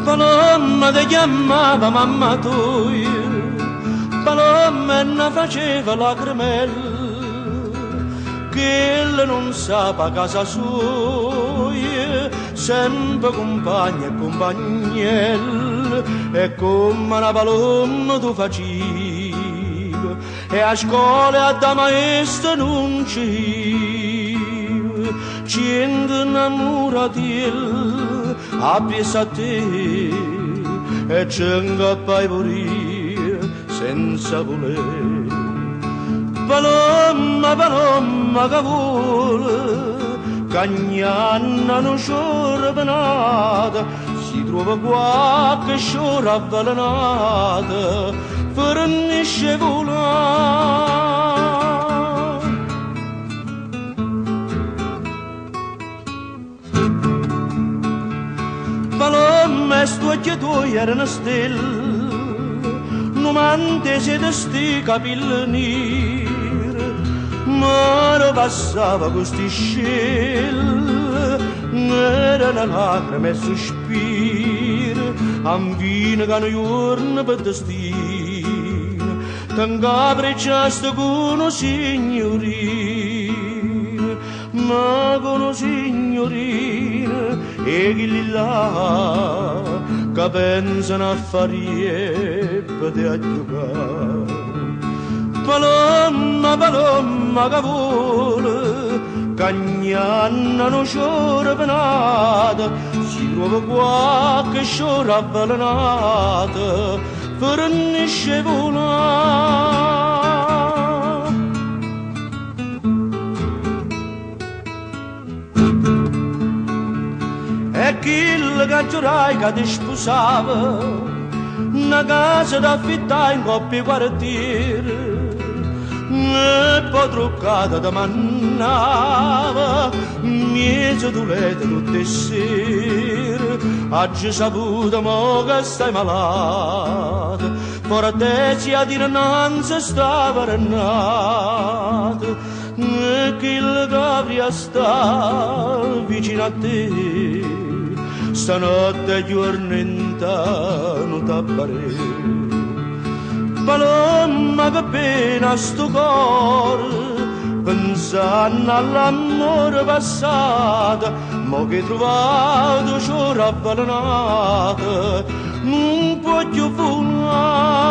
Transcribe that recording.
Paloma ti chiamava mamma tua, Paloma ne faceva lacrimelle, che lei non sa a casa sua, sempre compagna e compagnella, e come una paloma tu facevi, e a scuola da maestra non ci innamorati appiessa a te, e ci ingappai pure senza voler. Paloma, paloma che vuole, cagnanna non c'ora penata, si trova qualche sciora avvelenata, fornisce volare. Paloma, sto occhi tuoi erano stelle, non mantesi di sti capelli neri, ma lo passava con sti scelle, erano lacrime e sospiri, ambine che non giorno per destino, t'incapricciaste con un signorino, ma con un signorino, e chi là che pensano a fare per te a giocare. Paloma, paloma che vuole, cagnanna non c'ora penata, si trova qualche sciora avvelenata, fornisce volare. E chi che giurai che ti sposava, una casa da affittare in coppia quartiere, e poi truccata da mannava, miezza tuleta tutte sere, oggi saputo mo che stai malata, fortezza di innanzi stava renata, e chi che avrà sta vicino a te, stanotte e giorno non t'apparire. Paloma che pena sto cuore, pensando all'amore passato, mo che trovato c'ora avvelenata, non può più volare.